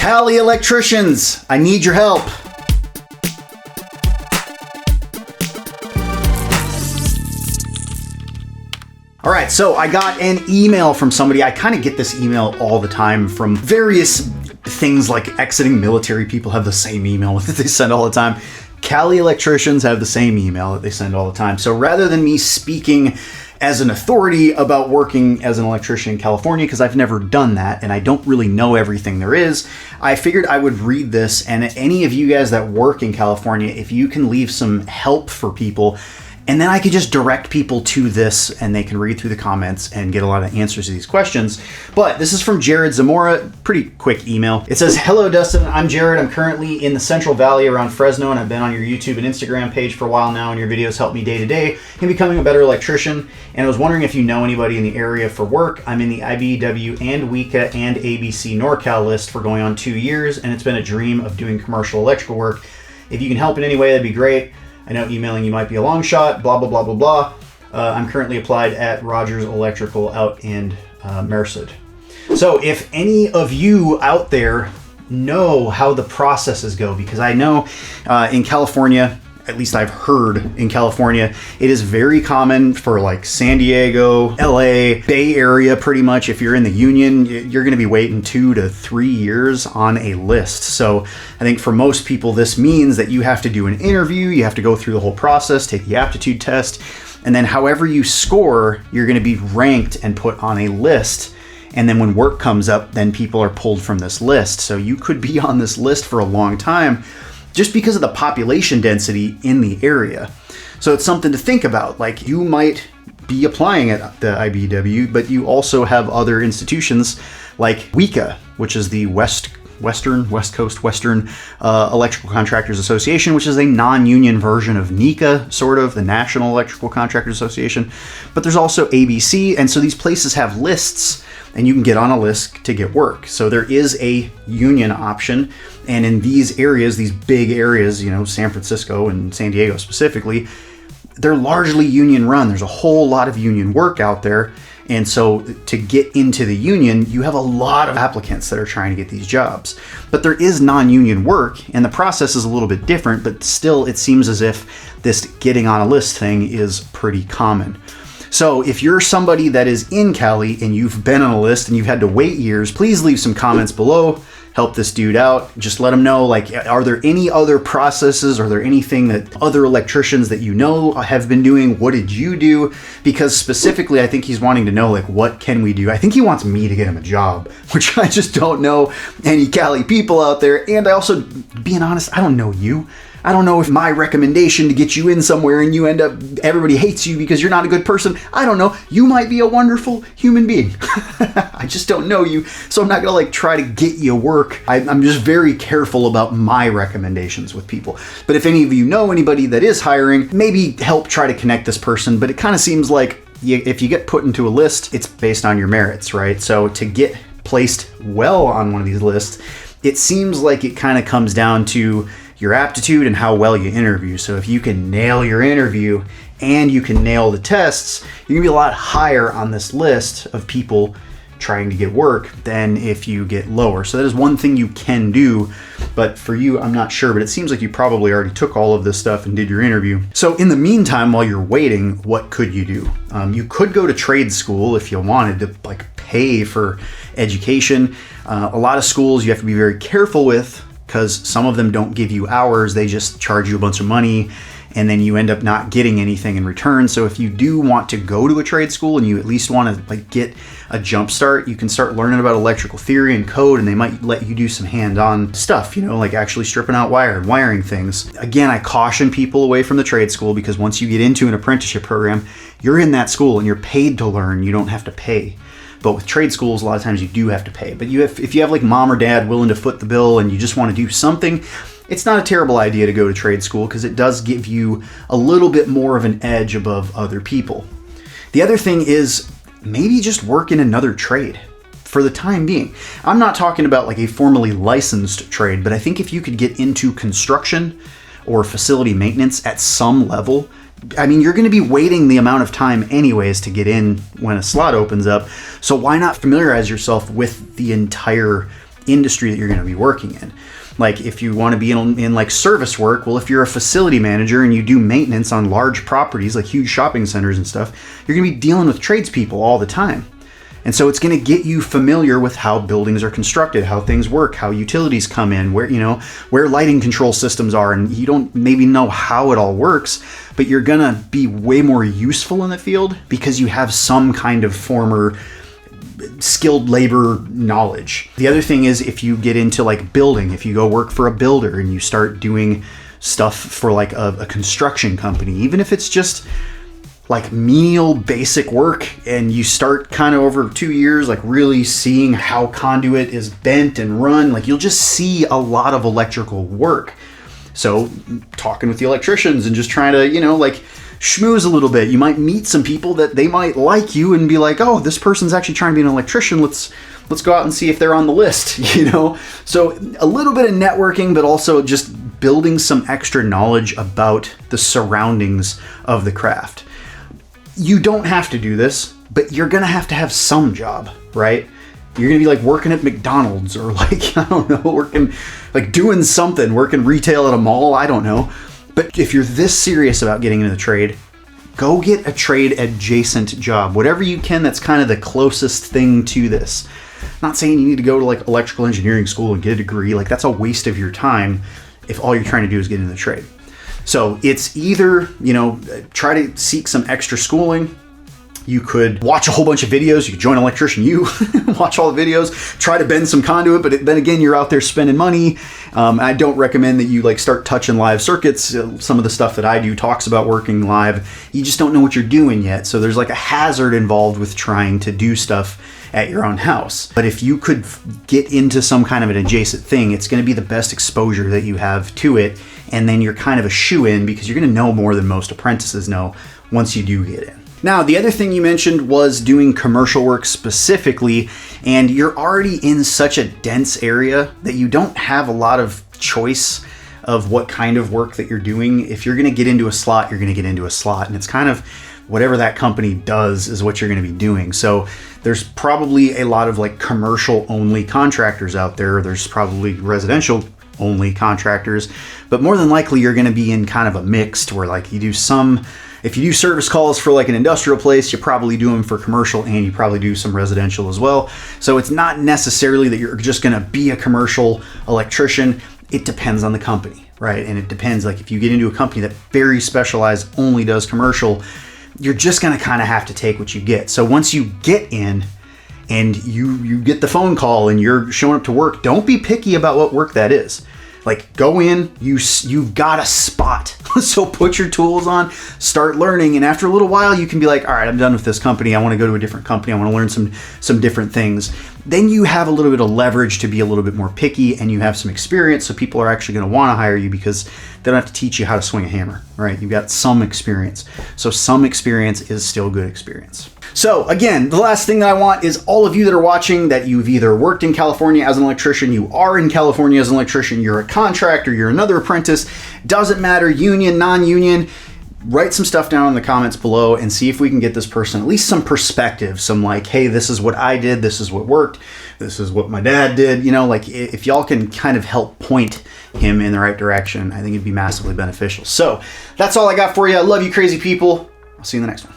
Cali Electricians, I need your help. All right, so I got an email from somebody. I kind of get this email all the time from various things like exiting military people have the same email that they send all the time. Cali Electricians have the same email that they send all the time. So rather than me speaking as an authority about working as an electrician in California, because I've never done that and I don't really know everything there is, I figured I would read this, and any of you guys that work in California, if you can leave some help for people, and then I could just direct people to this and they can read through the comments and get a lot of answers to these questions. But this is from Jared Zamora, pretty quick email. It says, "Hello Dustin, I'm Jared. I'm currently in the Central Valley around Fresno, and I've been on your YouTube and Instagram page for a while now, and your videos help me day to day in becoming a better electrician. And I was wondering if you know anybody in the area for work. I'm in the IBEW and Weeka and ABC NorCal list for going on 2 years, and it's been a dream of doing commercial electrical work. If you can help in any way, that'd be great. I know emailing you might be a long shot, blah, blah, blah, blah, blah. I'm currently applied at Rogers Electrical out in Merced." So if any of you out there know how the processes go, because I know in California, at least I've heard in California, it is very common for like San Diego, LA, Bay Area, pretty much. If you're in the union, you're going to be waiting 2 to 3 years on a list. So I think for most people, this means that you have to do an interview, you have to go through the whole process, take the aptitude test, and then however you score, you're going to be ranked and put on a list. And then when work comes up, then people are pulled from this list. So you could be on this list for a long time, just because of the population density in the area. So it's something to think about. Like, you might be applying at the IBEW, but you also have other institutions like Weeka, which is the West Coast Western Electrical Contractors Association, which is a non-union version of NECA, sort of, the National Electrical Contractors Association. But there's also ABC, and so these places have lists, and you can get on a list to get work. So there is a union option, and in these areas, these big areas, you know, San Francisco and San Diego specifically, they're largely union run. There's a whole lot of union work out there. And so to get into the union, you have a lot of applicants that are trying to get these jobs. But there is non-union work, and the process is a little bit different, but still it seems as if this getting on a list thing is pretty common. So if you're somebody that is in Cali and you've been on a list and you've had to wait years, please leave some comments below. Help this dude out. Just let him know, like, are there any other processes? Are there anything that other electricians that you know have been doing? What did you do? Because specifically, I think he's wanting to know, like, what can we do? I think he wants me to get him a job, which I just don't know any Cali people out there. And I also, being honest, I don't know you. I don't know if my recommendation to get you in somewhere and you end up, everybody hates you because you're not a good person. I don't know. You might be a wonderful human being. I just don't know you. So I'm not going to like try to get you work. I'm just very careful about my recommendations with people. But if any of you know anybody that is hiring, maybe help try to connect this person. But it kind of seems like if you get put into a list, it's based on your merits, right? So to get placed well on one of these lists, it seems like it kind of comes down to your aptitude and how well you interview. So if you can nail your interview and you can nail the tests, you're gonna be a lot higher on this list of people trying to get work than if you get lower. So that is one thing you can do, but for you, I'm not sure, but it seems like you probably already took all of this stuff and did your interview. So in the meantime, while you're waiting, what could you do? You could go to trade school if you wanted to like pay for education. A lot of schools you have to be very careful with, because some of them don't give you hours, they just charge you a bunch of money and then you end up not getting anything in return. So if you do want to go to a trade school and you at least want to like get a jump start, you can start learning about electrical theory and code, and they might let you do some hand-on stuff, you know, like actually stripping out wire and wiring things. Again, I caution people away from the trade school, because once you get into an apprenticeship program, you're in that school and you're paid to learn, you don't have to pay. But with trade schools, a lot of times you do have to pay. But if you have like mom or dad willing to foot the bill and you just want to do something, it's not a terrible idea to go to trade school, because it does give you a little bit more of an edge above other people. The other thing is maybe just work in another trade for the time being. I'm not talking about like a formally licensed trade, but I think if you could get into construction or facility maintenance at some level, I mean, you're going to be waiting the amount of time anyways to get in when a slot opens up. So why not familiarize yourself with the entire industry that you're going to be working in. Like if you want to be in like service work, well, if you're a facility manager and you do maintenance on large properties, like huge shopping centers and stuff, you're going to be dealing with tradespeople all the time. And so it's going to get you familiar with how buildings are constructed, how things work, how utilities come in, where lighting control systems are. And you don't maybe know how it all works, but you're going to be way more useful in the field because you have some kind of former skilled labor knowledge. The other thing is if you get into like building, if you go work for a builder and you start doing stuff for like a construction company, even if it's just like menial basic work, and you start kind of over 2 years like really seeing how conduit is bent and run, like you'll just see a lot of electrical work. So talking with the electricians and just trying to, like schmooze a little bit, you might meet some people that they might like you and be like, oh, this person's actually trying to be an electrician, let's go out and see if they're on the list. So a little bit of networking, but also just building some extra knowledge about the surroundings of the craft. You don't have to do this, but you're gonna have to have some job, right? You're gonna be like working at McDonald's or like, I don't know, doing something, working retail at a mall, I don't know. But if you're this serious about getting into the trade, go get a trade adjacent job, whatever you can that's kind of the closest thing to this. I'm not saying you need to go to like electrical engineering school and get a degree, like that's a waste of your time if all you're trying to do is get into the trade. So it's either, try to seek some extra schooling. You could watch a whole bunch of videos. You could join Electrician U, watch all the videos, try to bend some conduit, but then again, you're out there spending money. I don't recommend that you like start touching live circuits. Some of the stuff that I do talks about working live. You just don't know what you're doing yet. So there's like a hazard involved with trying to do stuff at your own house. But if you could get into some kind of an adjacent thing, it's going to be the best exposure that you have to it. And then you're kind of a shoe-in because you're going to know more than most apprentices know once you do get in. Now, the other thing you mentioned was doing commercial work specifically, and you're already in such a dense area that you don't have a lot of choice of what kind of work that you're doing. If you're going to get into a slot, you're going to get into a slot, and it's kind of whatever that company does is what you're going to be doing. So there's probably a lot of like commercial only contractors out there. There's probably residential only contractors, but more than likely you're going to be in kind of a mixed where like you do if you do service calls for like an industrial place, you probably do them for commercial and you probably do some residential as well. So it's not necessarily that you're just going to be a commercial electrician. It depends on the company, right? And it depends, like if you get into a company that very specialized only does commercial, you're just going to kind of have to take what you get. So once you get in and you get the phone call and you're showing up to work, don't be picky about what work that is. Like go in, you've got a spot. So put your tools on, start learning, and after a little while you can be like, all right, I'm done with this company. I want to go to a different company. I want to learn some different things. Then you have a little bit of leverage to be a little bit more picky, and you have some experience, so people are actually going to want to hire you because they don't have to teach you how to swing a hammer, right? You've got some experience. So some experience is still good experience. So again, the last thing that I want is all of you that are watching that you've either worked in California as an electrician, you are in California as an electrician, you're a contractor, you're another apprentice, doesn't matter, union, non-union, write some stuff down in the comments below and see if we can get this person at least some perspective, some like, hey, this is what I did, this is what worked, this is what my dad did, like if y'all can kind of help point him in the right direction, I think it'd be massively beneficial. So that's all I got for you. I love you crazy people. I'll see you in the next one.